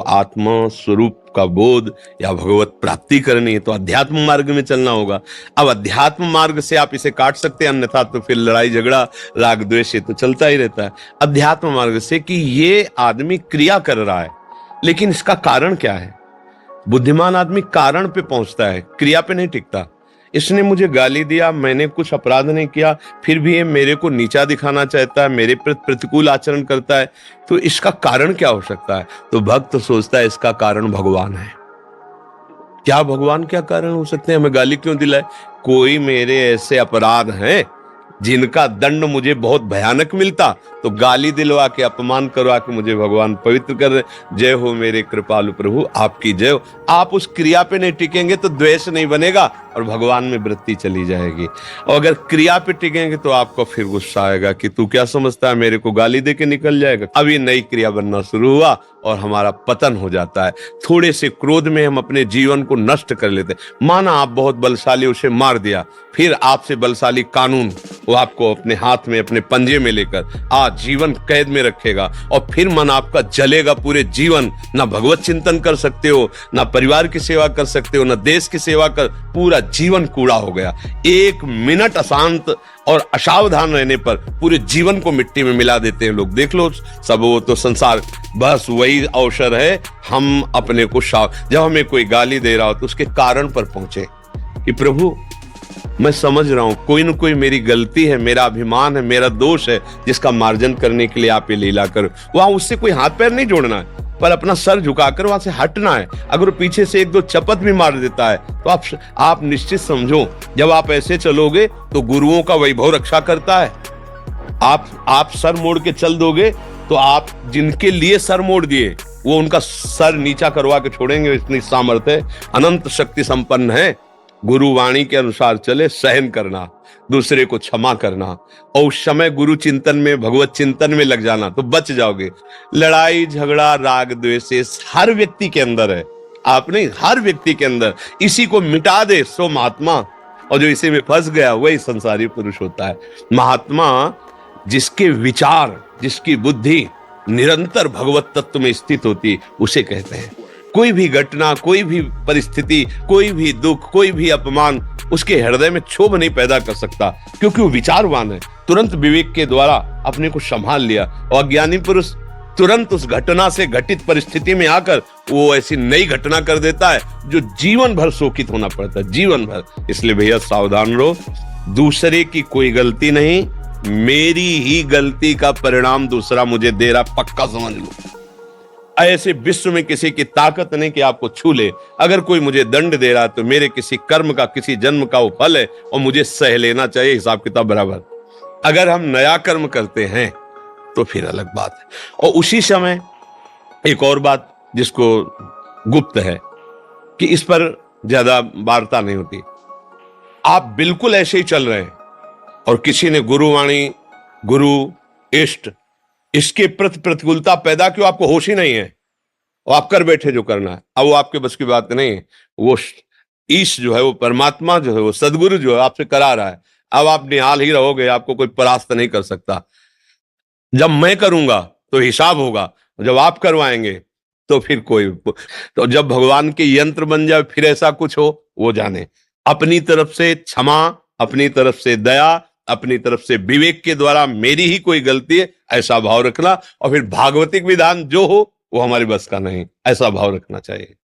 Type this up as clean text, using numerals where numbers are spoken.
आत्मा स्वरूप का बोध या भगवत प्राप्ति करनी है तो अध्यात्म मार्ग में चलना होगा। अब अध्यात्म मार्ग से आप इसे काट सकते हैं, अन्यथा तो फिर लड़ाई झगड़ा राग द्वेष तो चलता ही रहता है। अध्यात्म मार्ग से कि ये आदमी क्रिया कर रहा है, लेकिन इसका कारण क्या है। बुद्धिमान आदमी कारण पे पहुंचता है, क्रिया पे नहीं टिकता। इसने मुझे गाली दिया, मैंने कुछ अपराध नहीं किया, फिर भी ये मेरे को नीचा दिखाना चाहता है, मेरे प्रति प्रतिकूल आचरण करता है, तो इसका कारण क्या हो सकता है। तो भक्त सोचता है इसका कारण भगवान है। क्या भगवान क्या कारण हो सकते हैं, हमें गाली क्यों दिलाए। कोई मेरे ऐसे अपराध हैं जिनका दंड मुझे बहुत भयानक मिलता, तो गाली दिलवा के अपमान करवा के मुझे भगवान पवित्र कर रहे। जय हो मेरे कृपालु प्रभु, आपकी जय हो। आप उस क्रिया पे नहीं टिकेंगे तो द्वेष नहीं बनेगा और भगवान में वृत्ति चली जाएगी। और अगर क्रिया पे टिकेंगे तो आपको फिर गुस्सा आएगा कि तू क्या समझता है, मेरे को गाली दे के निकल जाएगा। अभी नई क्रिया बनना शुरू हुआ और हमारा पतन हो जाता है। थोड़े से क्रोध में हम अपने जीवन को नष्ट कर लेते। माना आप बहुत बलशाली, उसे मार दिया, फिर आपसे बलशाली कानून वो आपको अपने हाथ में, अपने पंजे में लेकर आजीवन कैद में रखेगा और फिर मन आपका जलेगा पूरे जीवन। ना भगवत चिंतन कर सकते हो, ना परिवार की सेवा कर सकते हो, ना देश की सेवा कर, पूरा जीवन कूड़ा हो गया। एक मिनट अशांत और असावधान रहने पर पूरे जीवन को मिट्टी में मिला देते हैं लोग। देख लो सब, वो तो संसार बस वही अवसर है हम अपने को जब हमें कोई गाली दे रहा हो तो उसके कारण पर पहुंचे कि प्रभु मैं समझ रहा हूं कोई न कोई मेरी गलती है, मेरा अभिमान है, मेरा दोष है, जिसका मार्जन करने के लिए आप ये लीला करो। वहां उससे कोई हाथ पैर नहीं जोड़ना है, पर अपना सर झुकाकर वहां से हटना है। अगर वो पीछे से एक दो चपत भी मार देता है तो आप निश्चित समझो, जब आप ऐसे चलोगे तो गुरुओं का वैभव रक्षा करता है। आप सर मोड़ के चल दोगे तो आप जिनके लिए सर मोड़ दिए वो उनका सर नीचा करवा के छोड़ेंगे। इतनी सामर्थ्य, अनंत शक्ति संपन्न है। गुरु वाणी के अनुसार चले, सहन करना, दूसरे को क्षमा करना और उस समय गुरु चिंतन में, भगवत चिंतन में लग जाना तो बच जाओगे। लड़ाई झगड़ा राग द्वेष हर व्यक्ति के अंदर है, आप नहीं, हर व्यक्ति के अंदर। इसी को मिटा दे सो महात्मा, और जो इसी में फंस गया वही संसारी पुरुष होता है। महात्मा जिसके विचार, जिसकी बुद्धि निरंतर भगवत तत्व में स्थित होती, उसे कहते हैं। कोई भी घटना, कोई भी परिस्थिति, कोई भी दुख, कोई भी अपमान उसके हृदय में क्षोभ नहीं पैदा कर सकता, क्योंकि वो विचारवान है। तुरंत विवेक के द्वारा अपने को संभाल लिया। और अज्ञानी पुरुष तुरंत उस घटना से, घटित परिस्थिति में आकर वो ऐसी नई घटना कर देता है जो जीवन भर शोकित होना पड़ता है, जीवन भर। इसलिए भैया सावधान रहो, दूसरे की कोई गलती नहीं, मेरी ही गलती का परिणाम दूसरा मुझे दे रहा, पक्का समझ लो। ऐसे विश्व में किसी की ताकत नहीं कि आपको छू ले। अगर कोई मुझे दंड दे रहा है तो मेरे किसी कर्म का, किसी जन्म का वो फल है और मुझे सह लेना चाहिए, हिसाब किताब बराबर। अगर हम नया कर्म करते हैं तो फिर अलग बात है। और उसी समय एक और बात जिसको गुप्त है कि इस पर ज्यादा वार्ता नहीं होती। आप बिल्कुल ऐसे ही चल रहे हैं और किसी ने गुरुवाणी, गुरु, इष्ट, इसके प्रति प्रतिकूलता पैदा क्यों, आपको होश ही नहीं है और आप कर बैठे जो करना है। अब वो आपके बस की बात नहीं है। वो ईश जो है, वो परमात्मा जो है, वो सदगुरु जो है आपसे करा रहा है। अब आप निहाल ही रहोगे, आपको कोई परास्त नहीं कर सकता। जब मैं करूंगा तो हिसाब होगा, जब आप करवाएंगे तो फिर कोई, तो जब भगवान के यंत्र बन जाए फिर ऐसा कुछ हो, वो जाने। अपनी तरफ से क्षमा, अपनी तरफ से दया, अपनी तरफ से विवेक के द्वारा मेरी ही कोई गलती है ऐसा भाव रखना, और फिर भागवतिक विधान जो हो वो हमारे बस का नहीं, ऐसा भाव रखना चाहिए।